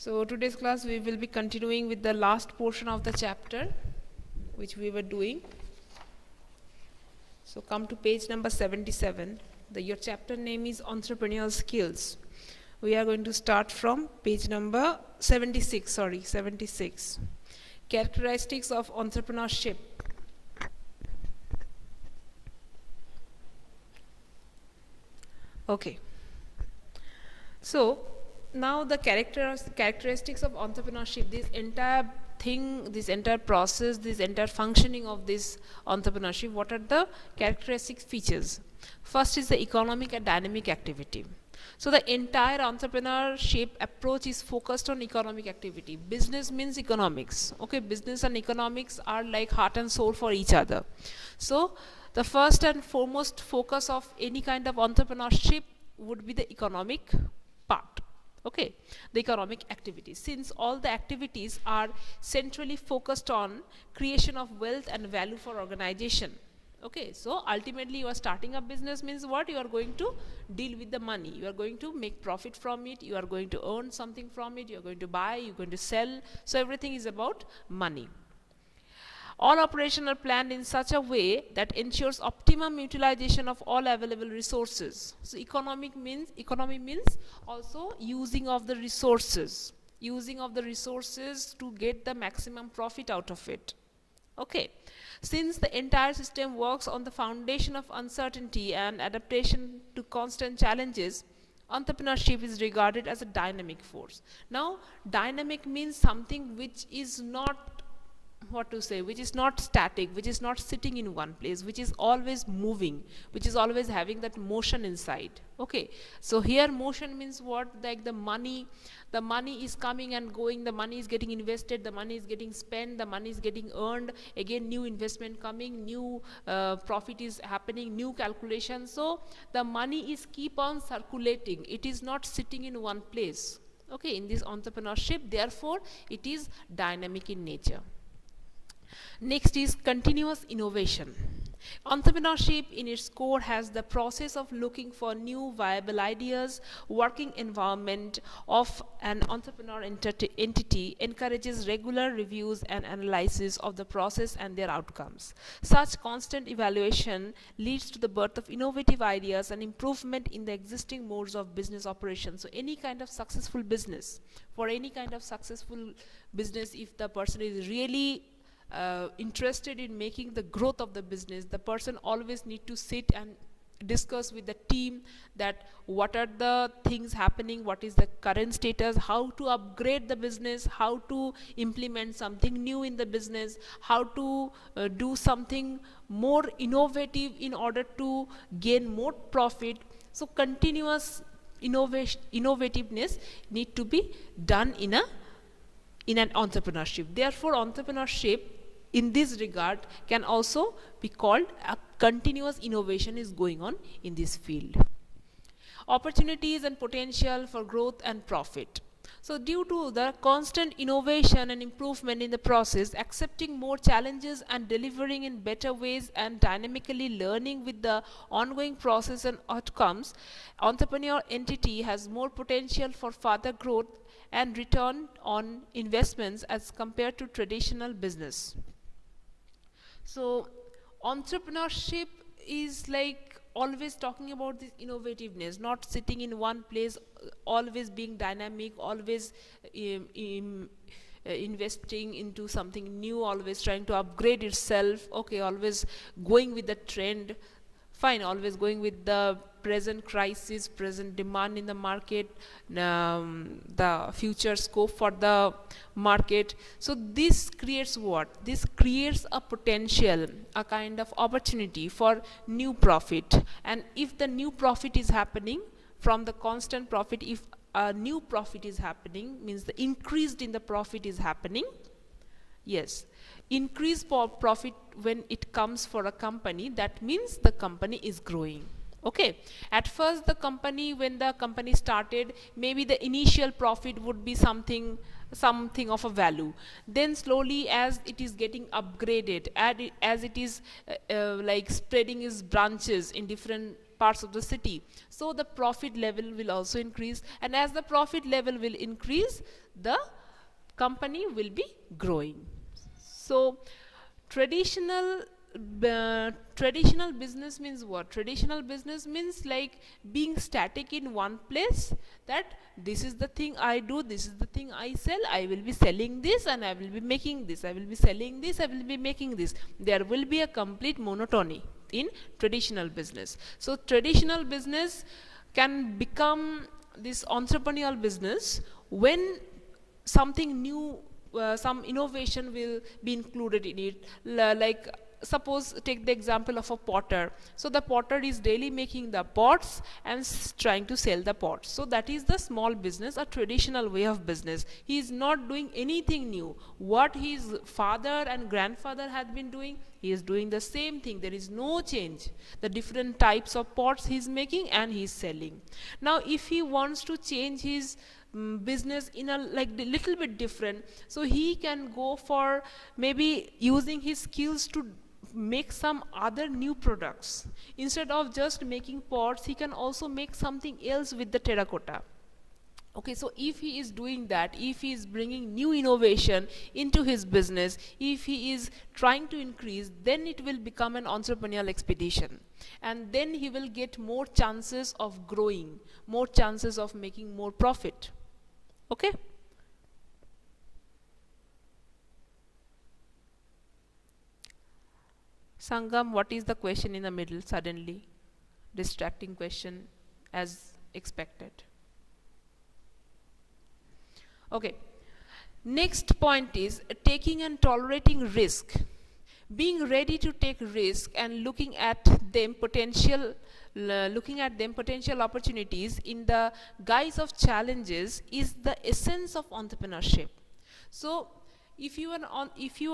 So today's class we will be continuing with the last portion of the chapter which we were doing. So come to page number 77. Your chapter name is Entrepreneurial Skills. We are going to start from page number 76, 76. Characteristics of entrepreneurship. Okay. So now the characteristics of entrepreneurship, this entire thing, this entire process, this entire functioning of this entrepreneurship, what are the characteristic features? First is the economic and dynamic activity. So the entire entrepreneurship approach is focused on economic activity. Business means economics. Okay, business and economics are like heart and soul for each other. So the first and foremost focus of any kind of entrepreneurship would be the economic part. Okay, the economic activities. Since all the activities are centrally focused on creation of wealth and value for organization. Okay, so ultimately you are starting a business means what? You are going to deal with the money. You are going to make profit from it. You are going to earn something from it. You are going to buy. You are going to sell. So everything is about money. All operational planned in such a way that ensures optimum utilization of all available resources. So economy means also using of the resources to get the maximum profit out of it. Okay, since the entire system works on the foundation of uncertainty and adaptation to constant challenges, entrepreneurship is regarded as a dynamic force. Now dynamic means something which is not which is not static, which is not sitting in one place, which is always moving, which is always having that motion inside. Okay, so here motion means what? Like the money is coming and going, the money is getting invested, the money is getting spent, the money is getting earned, again new investment coming, new profit is happening, new calculation. So the money is keep on circulating, it is not sitting in one place. Okay, in this entrepreneurship, therefore it is dynamic in nature. Next is continuous innovation. Entrepreneurship in its core has the process of looking for new viable ideas. Working environment of an entrepreneur entity encourages regular reviews and analysis of the process and their outcomes. Such constant evaluation leads to the birth of innovative ideas and improvement in the existing modes of business operations. So any kind of successful business, if the person is really interested in making the growth of the business, the person always need to sit and discuss with the team that what are the things happening, what is the current status, how to upgrade the business, how to implement something new in the business, how to do something more innovative in order to gain more profit. So continuous innovativeness need to be done in an entrepreneurship. Therefore entrepreneurship in this regard can also be called a continuous innovation is going on in this field. Opportunities and potential for growth and profit. So due to the constant innovation and improvement in the process, accepting more challenges and delivering in better ways and dynamically learning with the ongoing process and outcomes, entrepreneur entity has more potential for further growth and return on investments as compared to traditional business. So entrepreneurship is like always talking about this innovativeness, not sitting in one place, always being dynamic, always investing into something new, always trying to upgrade itself. Okay, always going with the trend. Fine, always going with the present crisis, present demand in the market, the future scope for the market. So this creates what? This creates a potential, a kind of opportunity for new profit. And if the new profit is happening from the constant profit, if a new profit is happening, means the increased in the profit is happening. Yes, increased profit when it comes for a company, that means the company is growing. Okay, at first the company, when the company started, maybe the initial profit would be something of a value. Then slowly as it is getting upgraded, as it is like spreading its branches in different parts of the city. So the profit level will also increase, and as the profit level will increase, the company will be growing. So traditional traditional business means what? Traditional business means like being static in one place, that this is the thing I do, this is the thing I sell, I will be selling this and I will be making this, I will be selling this, I will be making this. There will be a complete monotony in traditional business. So traditional business can become this entrepreneurial business when something new, some innovation will be included in it. Like suppose take the example of a potter. So the potter is daily making the pots and trying to sell the pots. So that is the small business, a traditional way of business. He is not doing anything new. What his father and grandfather had been doing, he is doing the same thing. There is no change. The different types of pots he is making and he is selling. Now if he wants to change his business in a like little bit different, so he can go for maybe using his skills to make some other new products. Instead of just making pots, he can also make something else with the terracotta. Okay, so if he is doing that, if he is bringing new innovation into his business, if he is trying to increase, then it will become an entrepreneurial expedition, and then he will get more chances of growing, more chances of making more profit. Okay. Sangam, what is the question in the middle suddenly? Distracting question as expected. Okay. Next point is taking and tolerating risk. Being ready to take risk and looking at them potential opportunities in the guise of challenges is the essence of entrepreneurship. So if you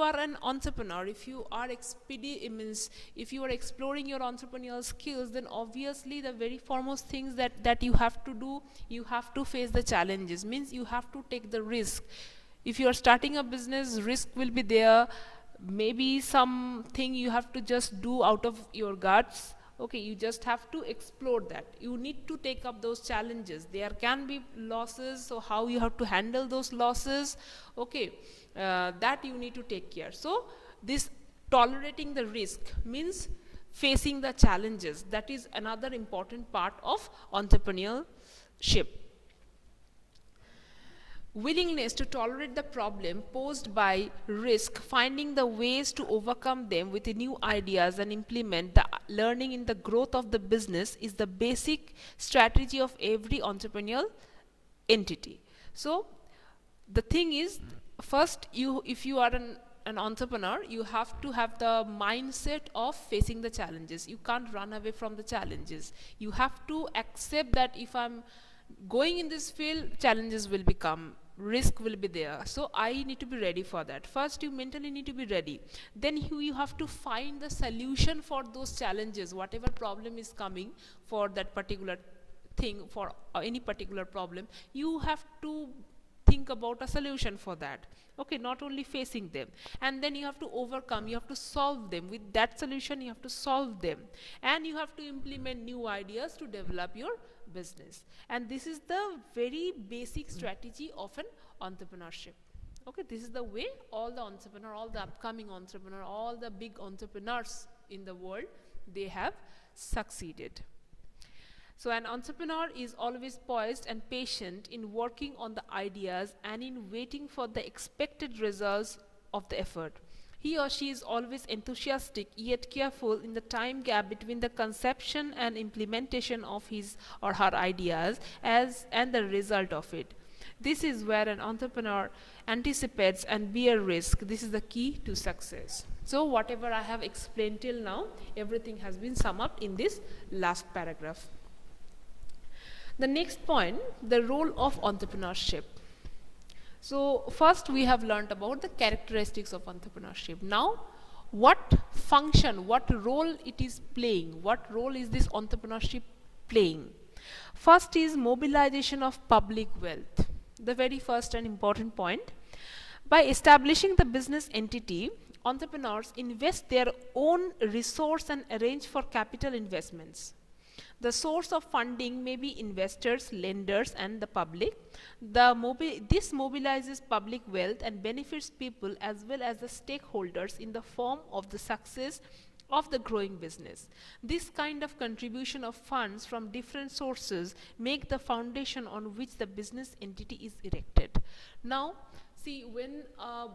are an entrepreneur, if you are if you are exploring your entrepreneurial skills, then obviously the very foremost things that you have to do, you have to face the challenges, means you have to take the risk. If you are starting a business, risk will be there. Maybe something you have to just do out of your guts. Okay, you just have to explore that. You need to take up those challenges. There can be losses, so how you have to handle those losses, okay, that you need to take care. So this tolerating the risk means facing the challenges. That is another important part of entrepreneurship. Willingness to tolerate the problem posed by risk, finding the ways to overcome them with new ideas and implement the learning in the growth of the business is the basic strategy of every entrepreneurial entity. So the thing is, first if you are an entrepreneur, you have to have the mindset of facing the challenges. You can't run away from the challenges. You have to accept that if I'm going in this field, challenges will become, risk will be there, so I need to be ready for that. First you mentally need to be ready, then you have to find the solution for those challenges. Whatever problem is coming for that particular thing, for any particular problem, you have to think about a solution for that. Okay, not only facing them, and then you have to overcome, you have to solve them. With that solution you have to solve them, and you have to implement new ideas to develop your business. And this is the very basic strategy of an entrepreneurship. Okay, this is the way all the entrepreneurs, all the upcoming entrepreneurs, all the big entrepreneurs in the world, they have succeeded. So an entrepreneur is always poised and patient in working on the ideas and in waiting for the expected results of the effort. He or she is always enthusiastic yet careful in the time gap between the conception and implementation of his or her ideas and the result of it. This is where an entrepreneur anticipates and bear risk. This is the key to success. So whatever I have explained till now, everything has been summed up in this last paragraph. The next point, the role of entrepreneurship. So first we have learned about the characteristics of entrepreneurship. Now what function, what role it is playing, what role is this entrepreneurship playing? First is mobilization of public wealth. The very first and important point. By establishing the business entity, entrepreneurs invest their own resource and arrange for capital investments. The source of funding may be investors, lenders, and the public. This mobilizes public wealth and benefits people as well as the stakeholders in the form of the success of the growing business. This kind of contribution of funds from different sources make the foundation on which the business entity is erected. Now, see, when a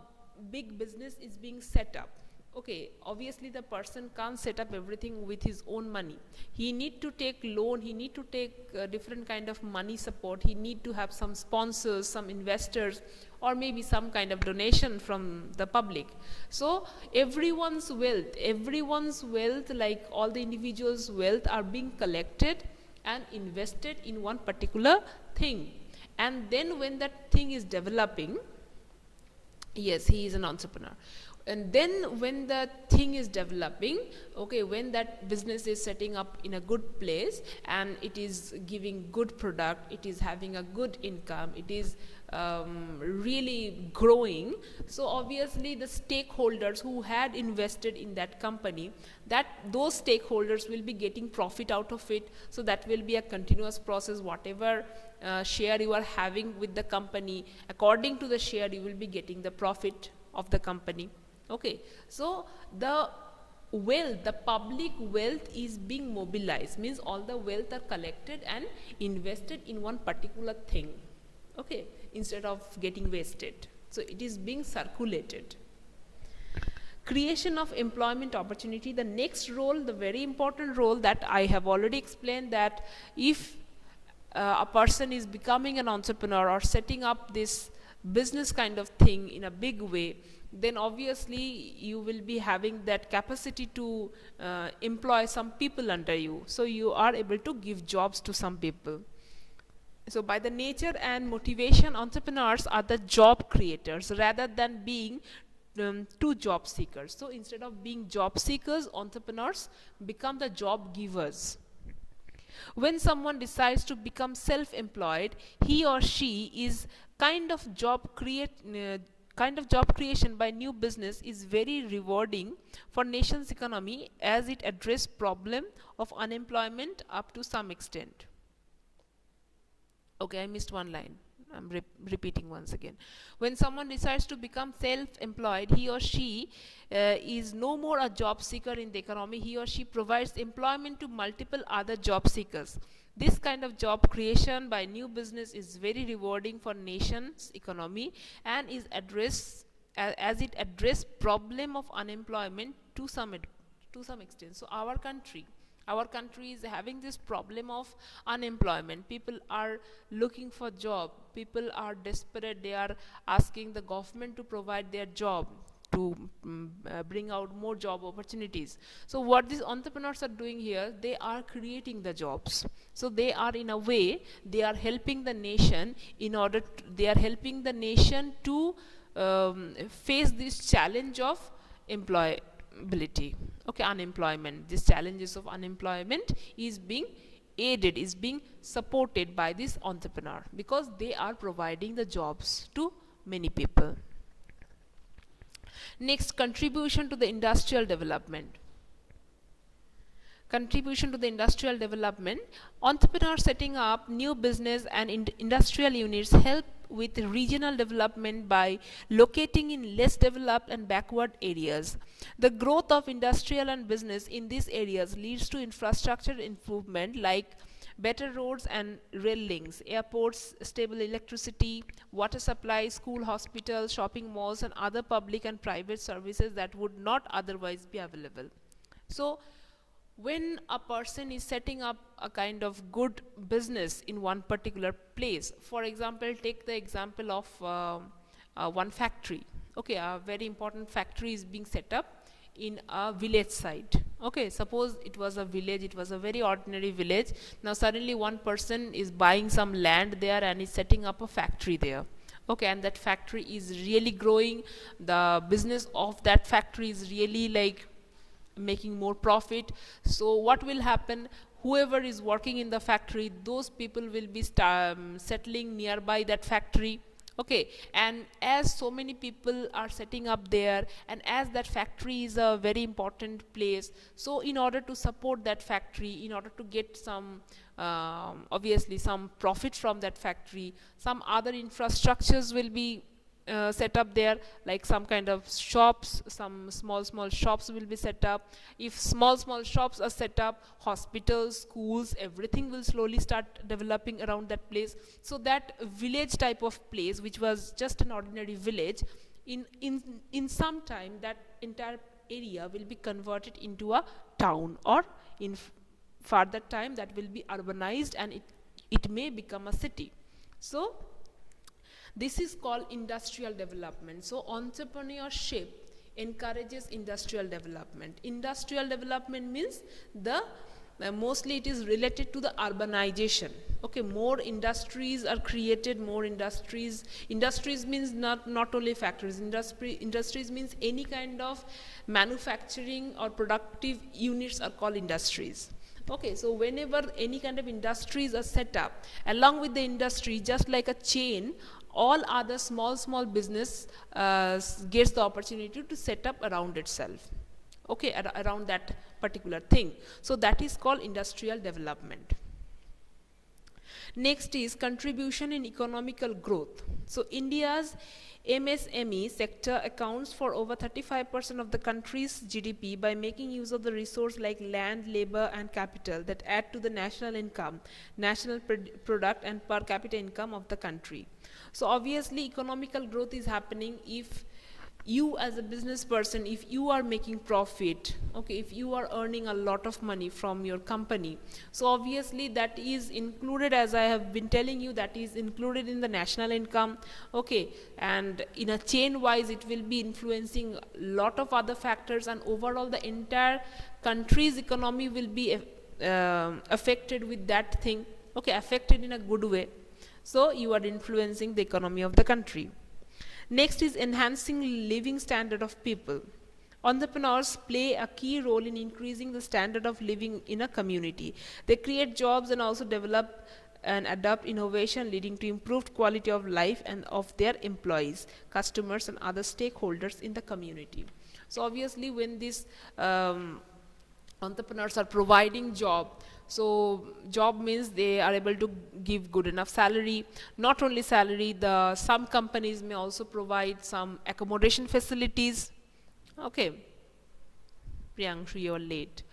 big business is being set up, okay, obviously the person can't set up everything with his own money. He need to take loan, he need to take different kind of money support, he need to have some sponsors, some investors, or maybe some kind of donation from the public. So everyone's wealth, like all the individuals' wealth, are being collected and invested in one particular thing. And then when that thing is developing, yes, he is an entrepreneur. And then when the thing is developing, okay, when that business is setting up in a good place and it is giving good product, it is having a good income, it is really growing, so obviously the stakeholders who had invested in that company, those stakeholders will be getting profit out of it. So that will be a continuous process. Whatever share you are having with the company, according to the share you will be getting the profit of the company. Okay, so the wealth, the public wealth is being mobilized, means all the wealth are collected and invested in one particular thing, okay, instead of getting wasted. So it is being circulated. Creation of employment opportunity, the next role, the very important role that I have already explained, that if a person is becoming an entrepreneur or setting up this business kind of thing in a big way, then obviously you will be having that capacity to employ some people under you. So you are able to give jobs to some people. So by the nature and motivation, entrepreneurs are the job creators rather than being two job seekers. So instead of being job seekers, entrepreneurs become the job givers. When someone decides to become self-employed, he or she is kind of job creation by new business is very rewarding for nation's economy, as it addresses problem of unemployment up to some extent. Okay, I missed one line. I'm repeating once again. When someone decides to become self-employed, he or she is no more a job seeker in the economy. He or she provides employment to multiple other job seekers. This kind of job creation by new business is very rewarding for nation's economy and is addressed as it addresses problem of unemployment to some extent. So our country is having this problem of unemployment. People are looking for job, people are desperate, they are asking the government to provide their job, to bring out more job opportunities. So what these entrepreneurs are doing here, they are creating the jobs. So they are, in a way, they are helping the nation to face this challenge of employability. Okay, unemployment. These challenges of unemployment is being aided, is being supported by this entrepreneur, because they are providing the jobs to many people. Next, contribution to the industrial development. Contribution to the industrial development. Entrepreneurs setting up new business and industrial units help with regional development by locating in less developed and backward areas. The growth of industrial and business in these areas leads to infrastructure improvement like better roads and rail links, airports, stable electricity, water supply, school, hospitals, shopping malls, and other public and private services that would not otherwise be available. So when a person is setting up a kind of good business in one particular place, for example, take the example of one factory. Okay, a very important factory is being set up in a village site. Okay, suppose it was a village, it was a very ordinary village. Now suddenly one person is buying some land there and is setting up a factory there. Okay, and that factory is really growing. The business of that factory is really like making more profit. So what will happen? Whoever is working in the factory, those people will be settling nearby that factory. Okay, and as so many people are setting up there, and as that factory is a very important place, so in order to support that factory, in order to get some obviously some profit from that factory, some other infrastructures will be set up there, like some kind of shops, some small shops will be set up. If small shops are set up, hospitals, schools, everything will slowly start developing around that place. So that village type of place, which was just an ordinary village, in some time that entire area will be converted into a town, or in further time that will be urbanized, and it may become a city. So this is called industrial development. So entrepreneurship encourages industrial development. Industrial development means the mostly it is related to the urbanization. Okay, more industries are created, more industries means not only factories. Industries means any kind of manufacturing or productive units are called industries. Okay, so whenever any kind of industries are set up, along with the industry, just like a chain, all other small business gets the opportunity to set up around itself. Okay, around that particular thing. So that is called industrial development. Next is contribution in economical growth. So India's MSME sector accounts for over 35% of the country's GDP by making use of the resource like land, labor and capital that add to the national income, national product and per capita income of the country. So obviously economical growth is happening if you as a business person, if you are making profit, okay, if you are earning a lot of money from your company, so obviously that is included, as I have been telling you, that is included in the national income. Okay, and in a chain wise it will be influencing a lot of other factors, and overall the entire country's economy will be affected with that thing. Okay, affected in a good way. So you are influencing the economy of the country. Next is enhancing living standard of people. Entrepreneurs play a key role in increasing the standard of living in a community. They create jobs and also develop and adopt innovation, leading to improved quality of life and of their employees, customers and other stakeholders in the community. So obviously when these entrepreneurs are providing job, so job means they are able to give good enough salary. Not only salary, some companies may also provide some accommodation facilities. Okay, Priyanshu, you are late.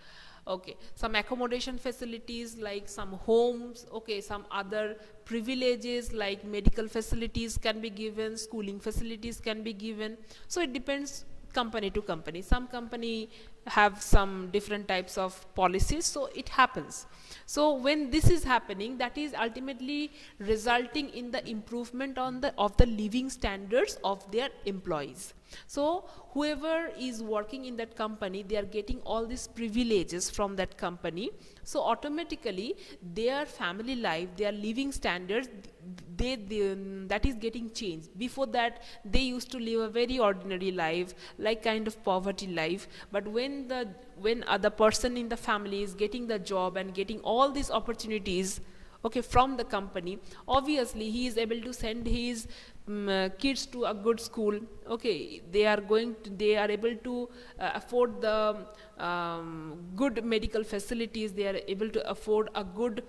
Okay, some accommodation facilities like some homes, okay, some other privileges like medical facilities can be given, schooling facilities can be given. So it depends company to company. Some company have some different types of policies, so it happens. So when this is happening, that is ultimately resulting in the improvement of the living standards of their employees. So whoever is working in that company, they are getting all these privileges from that company. So automatically their family life, their living standards, that is getting changed. Before that they used to live a very ordinary life, like kind of poverty life. But when the person in the family is getting the job and getting all these opportunities, okay, from the company, obviously he is able to send his kids to a good school. Okay, they are able to afford the good medical facilities, they are able to afford a good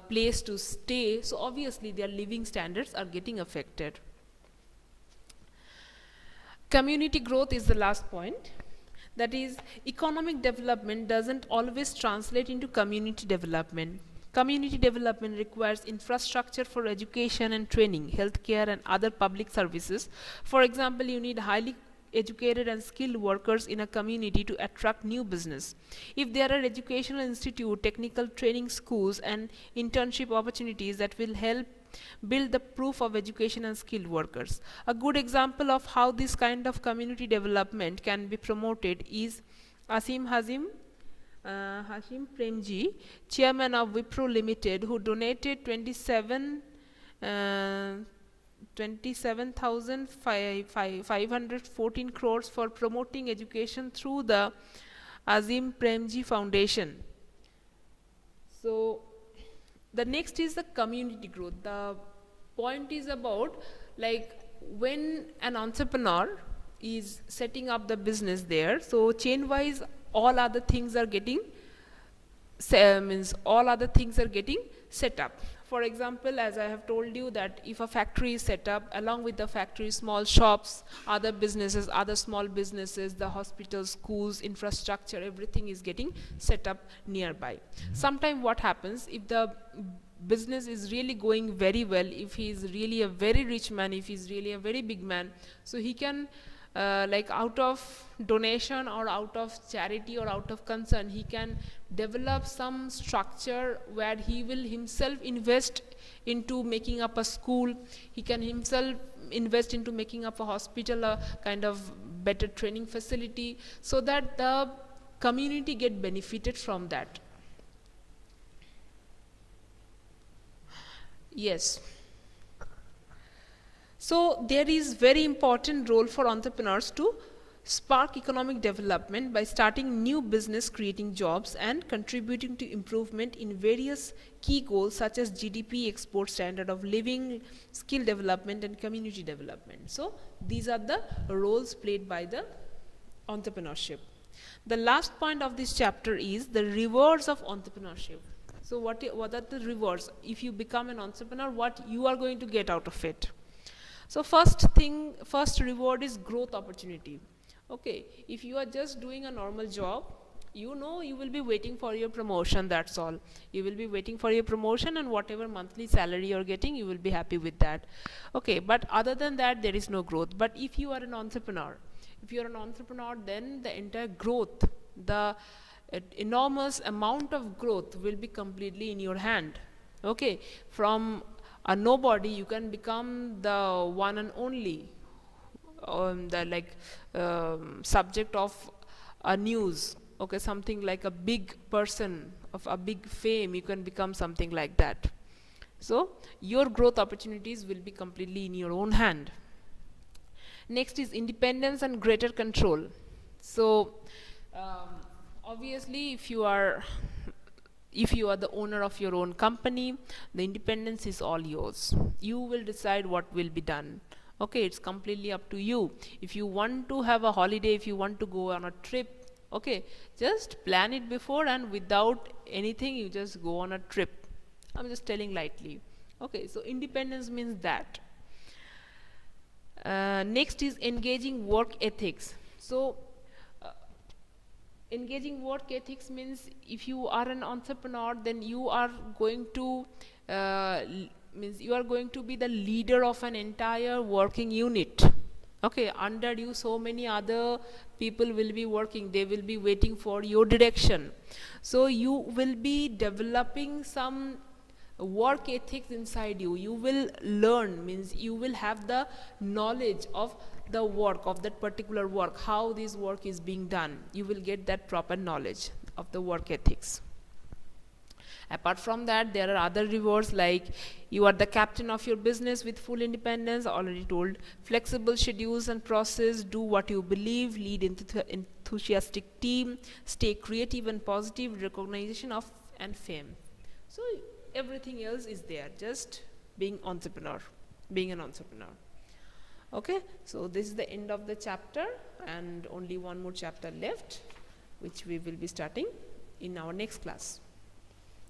place to stay. So obviously their living standards are getting affected. Community growth is the last point. That is, economic development doesn't always translate into community development. Community development requires infrastructure for education and training, healthcare and other public services. For example, you need highly educated and skilled workers in a community to attract new business. If there are educational institute, technical training schools and internship opportunities that will help build the proof of education and skilled workers. A good example of how this kind of community development can be promoted is Hashim Premji, chairman of Wipro Limited, who donated 27,514 crores for promoting education through the Azim Premji Foundation. So the next is the community growth. The point is about like when an entrepreneur is setting up the business there, so chain wise all other things are getting means all other things are getting set up. For example, as I have told you that if a factory is set up, along with the factory, small shops, other businesses, other small businesses, the hospitals, schools, infrastructure, everything is getting set up nearby. Sometimes what happens, if the business is really going very well, if he is really a very rich man, if he is really a very big man, so he can like out of donation or out of charity or out of concern, he can develop some structure where he will himself invest into making up a school, he can himself invest into making up a hospital, a kind of better training facility, so that the community get benefited from that. Yes. So there is very important role for entrepreneurs to spark economic development by starting new business, creating jobs, and contributing to improvement in various key goals such as GDP, export, standard of living, skill development, and community development. So these are the roles played by the entrepreneurship. The last point of this chapter is the rewards of entrepreneurship. So what are the rewards? If you become an entrepreneur, what you are going to get out of it? So first reward is growth opportunity. Okay, if you are just doing a normal job, you know you will be waiting for your promotion, that's all. You will be waiting for your promotion, and whatever monthly salary you're getting, you will be happy with that. Okay, but other than that, there is no growth. But if you are an entrepreneur, then the entire growth, the enormous amount of growth will be completely in your hand. Okay, from a nobody you can become the one and only subject of a news. Okay, something like a big person of a big fame, you can become something like that. So your growth opportunities will be completely in your own hand. Next is independence and greater control. So obviously if you are the owner of your own company, the independence is all yours. You will decide what will be done. Okay, it's completely up to you. If you want to have a holiday, if you want to go on a trip, okay, just plan it before, and without anything you just go on a trip. I'm just telling lightly. Okay, so independence means that. Next is engaging work ethics. So engaging work ethics means if you are an entrepreneur, then you are going to be the leader of an entire working unit. Okay, under you so many other people will be working, they will be waiting for your direction. So you will be developing some work ethics inside you. You will learn, means you will have the knowledge of the work, of that particular work, how this work is being done. You will get that proper knowledge of the work ethics. Apart from that, there are other rewards, like you are the captain of your business with full independence, already told. Flexible schedules and process, do what you believe, lead enthusiastic team, stay creative and positive, recognition of and fame. So everything else is there, just being an entrepreneur. Okay, so this is the end of the chapter, and only one more chapter left, which we will be starting in our next class.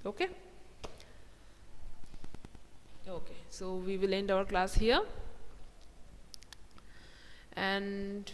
Okay, so we will end our class here, and